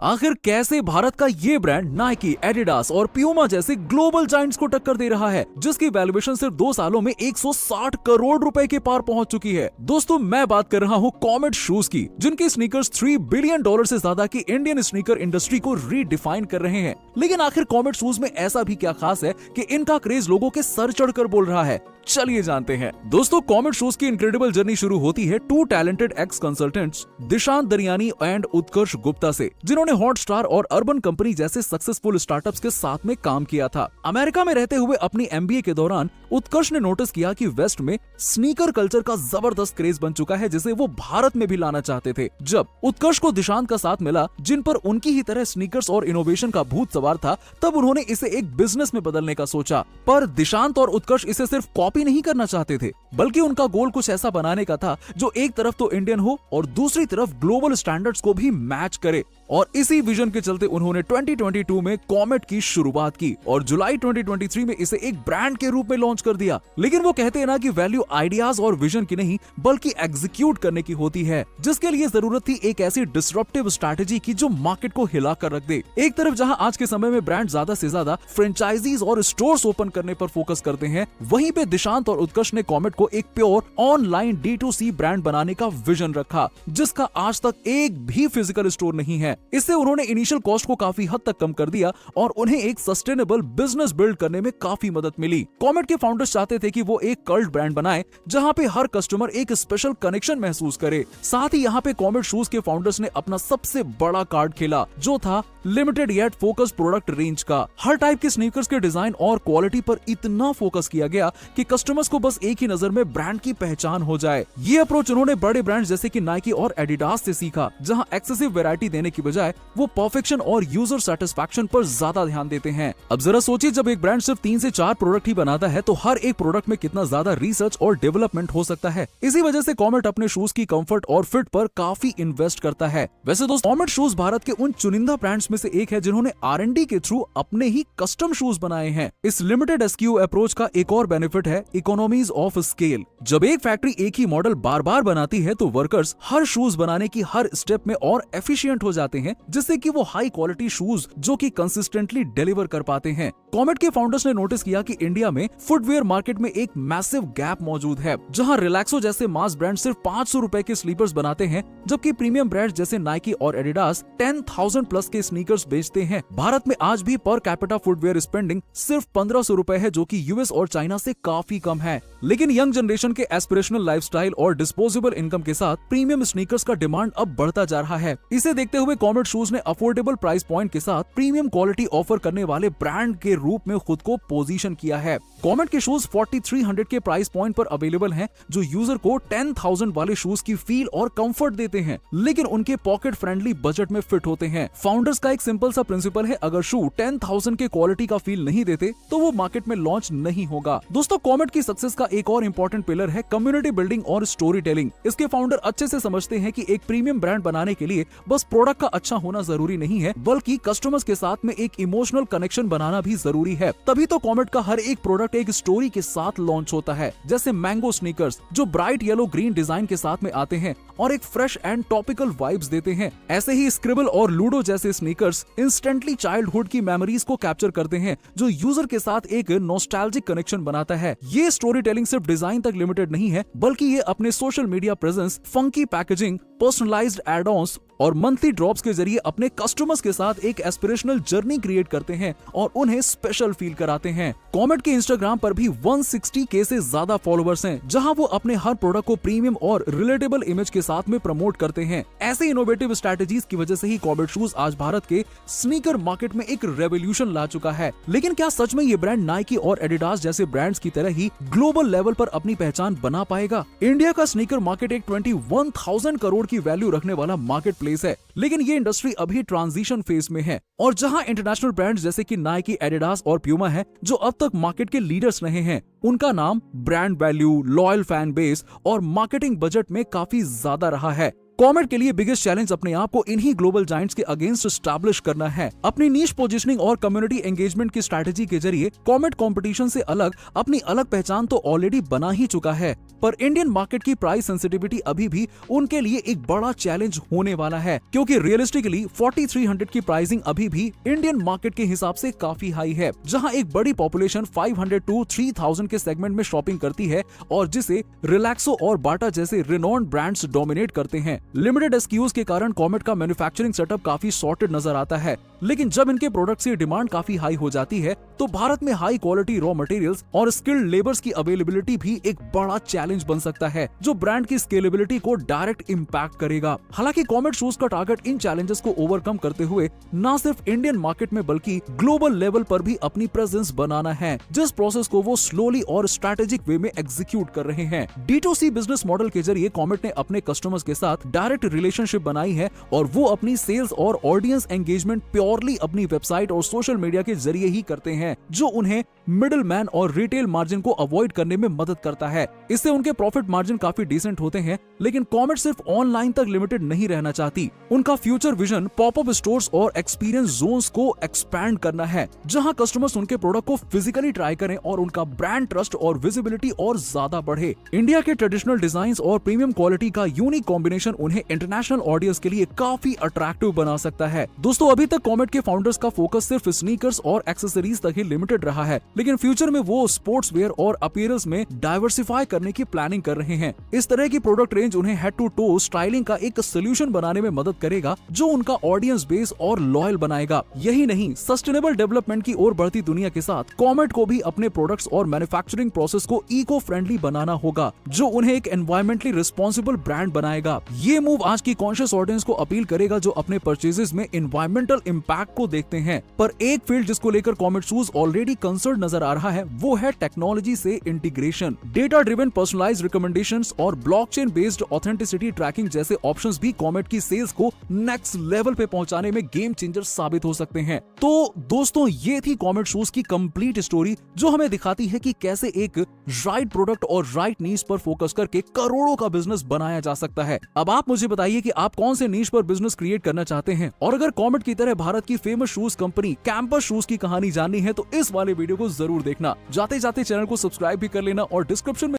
आखिर कैसे भारत का ये ब्रांड नाइकी, एडिडास और प्यूमा जैसे ग्लोबल जायंट्स को टक्कर दे रहा है, जिसकी वैल्यूएशन सिर्फ 2 सालों में 160 करोड़ रुपए के पार पहुंच चुकी है। दोस्तों, मैं बात कर रहा हूं कॉमेट शूज की, जिनकी स्नीकर्स $3 बिलियन से ज्यादा की इंडियन स्नीकर इंडस्ट्री को रीडिफाइन कर रहे हैं। लेकिन आखिर कॉमेट शूज में ऐसा भी क्या खास है कि इनका क्रेज लोगों के सर चढ़कर बोल रहा है? चलिए जानते हैं। दोस्तों, कॉमेट शूज की इनक्रेडिबल जर्नी शुरू होती है 2 talented ex consultants Dishant Dariyani and Utkarsh Gupta से, जिन्होंने हॉटस्टार और अर्बन कंपनी जैसे सक्सेसफुल स्टार्टअप्स के साथ में काम किया था। अमेरिका में रहते हुए अपनी एमबीए के दौरान उत्कर्ष ने नोटिस किया कि वेस्ट में स्नीकर कल्चर का जबरदस्त क्रेज बन चुका है, जिसे वो भारत में भी लाना चाहते थे। जब उत्कर्ष को दिशांत का साथ मिला, जिन पर उनकी ही तरह स्नीकर्स और इनोवेशन का भूत सवार था, तब उन्होंने इसे एक बिजनेस में बदलने का सोचा। पर दिशांत और उत्कर्ष इसे सिर्फ कॉपी नहीं करना चाहते थे, बल्कि उनका गोल कुछ ऐसा बनाने का था जो एक तरफ तो इंडियन हो और दूसरी तरफ ग्लोबल स्टैंडर्ड्स को भी मैच करे। और इसी विजन के चलते उन्होंने 2022 में कॉमेट की शुरुआत की और जुलाई 2023 में इसे एक ब्रांड के रूप में लॉन्च कर दिया। लेकिन वो कहते हैं ना कि वैल्यू आइडियाज और विजन की नहीं, बल्कि एग्जीक्यूट करने की होती है, जिसके लिए जरूरत थी एक ऐसी डिसरप्टिव स्ट्रैटेजी की जो मार्केट को हिला कर रख दे। एक तरफ जहां आज के समय में ब्रांड ज्यादा से ज्यादा फ्रेंचाइजीज और स्टोर्स ओपन करने पर फोकस करते हैं, वहीं पे दिशांत और उत्कर्ष ने कॉमेट को एक प्योर ऑनलाइन D2C ब्रांड बनाने का विजन रखा, जिसका आज तक एक भी फिजिकल स्टोर नहीं है। इससे उन्होंने इनिशियल कॉस्ट को काफी हद तक कम कर दिया और उन्हें एक सस्टेनेबल बिजनेस बिल्ड करने में काफी मदद मिली। कॉमेट के फाउंडर्स चाहते थे कि वो एक कल्ट ब्रांड बनाए, जहां पे हर कस्टमर एक स्पेशल कनेक्शन महसूस करे। साथ ही यहाँ पे कॉमेट शूज के फाउंडर्स ने अपना सबसे बड़ा कार्ड खेला, जो था limited yet focus product range का। हर टाइप के स्नीकर्स के डिजाइन और क्वालिटी पर इतना फोकस किया गया कि कस्टमर्स को बस एक ही नजर में ब्रांड की पहचान हो जाए। ये अप्रोच उन्होंने बड़े ब्रांड जैसे कि नाइकी और एडिडास से सीखा, जहां एक्सेसिव वैरायटी देने की बजाय वो परफेक्शन और यूजर सेटिस्फैक्शन पर ज्यादा ध्यान देते हैं। अब जरा सोचिए, जब एक ब्रांड सिर्फ 3 से 4 प्रोडक्ट ही बनाता है, तो हर एक प्रोडक्ट में कितना ज्यादा रिसर्च और डेवलपमेंट हो सकता है। इसी वजह से कॉमेट अपने शूज की कंफर्ट और फिट पर काफी इन्वेस्ट करता है। वैसे दोस्तों, कॉमेट शूज भारत के उन चुनिंदा ब्रांड्स में से एक है जिन्होंने R&D के थ्रू अपने ही कस्टम शूज बनाए हैं। इस लिमिटेड SKU अप्रोच का एक और बेनिफिट है इकोनॉमीज ऑफ स्केल। जब एक फैक्ट्री एक ही मॉडल बार बार बनाती है, तो वर्कर्स हर शूज बनाने की हर स्टेप में और एफिशिएंट हो जाते हैं, जिससे कि वो हाई क्वालिटी शूज जो कि कंसिस्टेंटली डिलीवर कर पाते हैं। कॉमेट के फाउंडर्स ने नोटिस किया कि इंडिया में फुटवेयर मार्केट में एक मैसिव गैप मौजूद है, जहां रिलैक्सो जैसे मास ब्रांड सिर्फ 500 रुपए के स्लीपर्स बनाते हैं, जबकि प्रीमियम ब्रांड जैसे नाइकी और एडिडास 10,000 प्लस के स्नीकर्स बेचते हैं। भारत में आज भी पर कैपिटा फुटवेयर स्पेंडिंग सिर्फ 1500 रुपए है, जो कि यूएस और चाइना से काफी कम है। लेकिन यंग जनरेशन के एस्पिरेशनल लाइफस्टाइल और डिस्पोजेबल इनकम के साथ प्रीमियम स्नीकर्स का डिमांड अब बढ़ता जा रहा है। इसे देखते हुए कॉमेट शूज ने अफोर्डेबल प्राइस पॉइंट के साथ प्रीमियम क्वालिटी ऑफर करने वाले ब्रांड के रूप में खुद को पोजीशन किया है। कॉमेट के शूज 4300 के प्राइस पॉइंट पर अवेलेबल हैं, जो यूजर को 10,000 वाले शूज की फील और कंफर्ट देते हैं, लेकिन उनके पॉकेट फ्रेंडली बजट में फिट होते हैं। फाउंडर्स का एक सिंपल सा प्रिंसिपल है, अगर शू 10,000 के क्वालिटी का फील नहीं देते, तो वो मार्केट में लॉन्च नहीं होगा। दोस्तों, कॉमेट की सक्सेस का एक और इम्पोर्टेंट पिलर है कम्युनिटी बिल्डिंग और स्टोरी टेलिंग। इसके फाउंडर अच्छे से समझते हैं कि एक प्रीमियम ब्रांड बनाने के लिए बस प्रोडक्ट का अच्छा होना जरूरी नहीं है, बल्कि कस्टमर्स के साथ में एक इमोशनल कनेक्शन बनाना भी जरूरी है। तभी तो कॉमेट का हर एक प्रोडक्ट एक स्टोरी के साथ लॉन्च होता है, जैसे मैंगो स्नीकर्स, जो ब्राइट येलो ग्रीन डिजाइन के साथ में आते हैं और एक फ्रेश एंड टॉपिकल वाइब्स देते हैं। ऐसे ही स्क्रिबल और लूडो जैसे स्नीकर्स इंस्टेंटली चाइल्डहुड की मेमोरीज को कैप्चर करते हैं, जो यूजर के साथ एक नॉस्टैल्जिक कनेक्शन बनाता है। ये स्टोरी टेलिंग सिर्फ डिजाइन तक लिमिटेड नहीं है, बल्कि ये अपने social media presence, funky packaging, personalised add-ons और मंथली ड्रॉप्स के जरिए अपने कस्टमर्स के साथ एक एस्पिरेशनल जर्नी क्रिएट करते हैं और उन्हें स्पेशल फील कराते हैं। कॉमेट के इंस्टाग्राम पर भी 160K से ज्यादा फॉलोअर्स हैं, जहां वो अपने हर प्रोडक्ट को प्रीमियम और रिलेटेबल इमेज के साथ में प्रमोट करते हैं। ऐसे इनोवेटिव स्ट्रैटेजीज की वजह से ही कॉमेट शूज आज भारत के स्नीकर मार्केट में एक रेवोल्यूशन ला चुका है। लेकिन क्या सच में ये ब्रांड नाइकी और एडिडास जैसे ब्रांड्स की तरह ही ग्लोबल लेवल पर अपनी पहचान बना पाएगा? इंडिया का स्नीकर मार्केट एक 21,000 करोड़ की वैल्यू रखने वाला मार्केट प्लेस है, लेकिन ये इंडस्ट्री अभी ट्रांजिशन फेज में है। और जहां इंटरनेशनल ब्रांड्स जैसे कि नाइकी, एडिडास और प्यूमा है, जो अब तक मार्केट के लीडर्स रहे हैं, उनका नाम brand value, loyal fan base और मार्केटिंग बजट में काफी ज्यादा रहा है। कॉमेट के लिए बिगेस्ट चैलेंज अपने आप को इन्हीं ग्लोबल जायंट्स के अगेंस्ट एस्टैब्लिश करना है। अपनी नीश पोजीशनिंग और कम्युनिटी एंगेजमेंट की स्ट्रैटेजी के जरिए कॉमेट कंपटीशन से अलग अपनी अलग पहचान तो ऑलरेडी बना ही चुका है, पर इंडियन मार्केट की प्राइस सेंसिटिविटी अभी भी उनके लिए एक बड़ा चैलेंज होने वाला है, क्योंकि रियलिस्टिकली 4300 की प्राइसिंग अभी भी इंडियन मार्केट के हिसाब से काफी हाई है, जहां एक बड़ी पॉपुलेशन 500 to 3000 के सेगमेंट में शॉपिंग करती है और जिसे रिलैक्सो और बाटा जैसे रिनॉन्ड ब्रांड्स डोमिनेट करते हैं। लिमिटेड एसक्यूज के कारण कॉमेट का मैन्युफैक्चरिंग सेटअप काफी सॉर्टेड नजर आता है, लेकिन जब इनके प्रोडक्ट्स की डिमांड काफी हाई हो जाती है तो भारत में हाई क्वालिटी रॉ मटेरियल्स और स्किल्ड लेबर्स की अवेलेबिलिटी भी एक बड़ा चैलेंज बन सकता है, जो ब्रांड की स्केलेबिलिटी को डायरेक्ट इम्पैक्ट करेगा। हालांकि कॉमेट शूज का टारगेट इन चैलेंजेस को ओवरकम करते हुए न सिर्फ इंडियन मार्केट में बल्कि ग्लोबल लेवल पर भी अपनी प्रेजेंस बनाना है, जिस प्रोसेस को वो स्लोली और स्ट्रैटेजिक वे में एग्जीक्यूट कर रहे हैं। D2C बिजनेस मॉडल के जरिए कॉमेट ने अपने कस्टमर्स के साथ डायरेक्ट रिलेशनशिप बनाई है और वो अपनी सेल्स और ऑडियंस एंगेजमेंट प्योरली अपनी वेबसाइट और सोशल मीडिया के जरिए ही करते हैं, जो उन्हें मिडिल मैन और रिटेल मार्जिन को अवॉइड करने में मदद करता है। इससे उनके प्रॉफिट मार्जिन काफी डिसेंट होते हैं, लेकिन कॉमेट सिर्फ ऑनलाइन तक लिमिटेड नहीं रहना चाहती। उनका फ्यूचर विजन पॉपअप स्टोर्स और एक्सपीरियंस जोन्स को एक्सपैंड करना है, जहां कस्टमर्स उनके प्रोडक्ट को फिजिकली ट्राई करें और उनका ब्रांड ट्रस्ट और विजिबिलिटी और ज्यादा बढ़े। इंडिया के ट्रेडिशनल डिजाइन और प्रीमियम क्वालिटी का यूनिक कॉम्बिनेशन उन्हें इंटरनेशनल ऑडियंस के लिए काफी अट्रैक्टिव बना सकता है। दोस्तों, अभी तक कॉमेट के फाउंडर्स का फोकस सिर्फ स्नीकर्स और एक्सेसरीज तक ही लिमिटेड रहा है, लेकिन फ्यूचर में वो स्पोर्ट्स वेयर और अपीयरेंस में डाइवर्सिफाई करने की प्लानिंग कर रहे हैं। इस तरह की प्रोडक्ट रेंज उन्हें हेड टू टो स्टाइलिंग का एक सोल्यूशन बनाने में मदद करेगा, जो उनका ऑडियंस बेस और लॉयल बनाएगा। यही नहीं, सस्टेनेबल डेवलपमेंट की ओर बढ़ती दुनिया के साथ कॉमेट को भी अपने प्रोडक्ट्स और मैन्युफैक्चरिंग प्रोसेस को इको फ्रेंडली बनाना होगा, जो उन्हें एक एनवायरमेंटली रिस्पॉन्सिबल ब्रांड बनाएगा। ये मूव आज की कॉन्शियस ऑडियंस को अपील करेगा, जो अपने परचेजेस में एनवायरमेंटल इम्पैक्ट को देखते हैं। पर एक फील्ड जिसको लेकर कॉमेट शूज ऑलरेडी कंसर्न नजर आ रहा है, वो है टेक्नोलॉजी से integration. Data driven personalised recommendations और ब्लॉकचेन बेस्ड ऑथेंटिसिटी ट्रैकिंग जैसे ऑप्शंस भी कॉमेट की सेल्स को नेक्स्ट लेवल पे पहुंचाने में गेम चेंजर साबित हो सकते हैं। तो दोस्तों, ये थी कॉमेट शूज की कंप्लीट स्टोरी, जो हमें दिखाती है कि कैसे एक राइट प्रोडक्ट और राइट नीश पर फोकस करके करोड़ों का बिजनेस बनाया जा सकता है। अब आप मुझे बताइए कि आप कौन से नीश पर बिजनेस क्रिएट करना चाहते हैं, और अगर कॉमेट की तरह भारत की famous shoes company campus shoes की कहानी जाननी है तो इस वाले वीडियो को जरूर देखना। जाते जाते चैनल को सब्सक्राइब भी कर लेना और डिस्क्रिप्शन में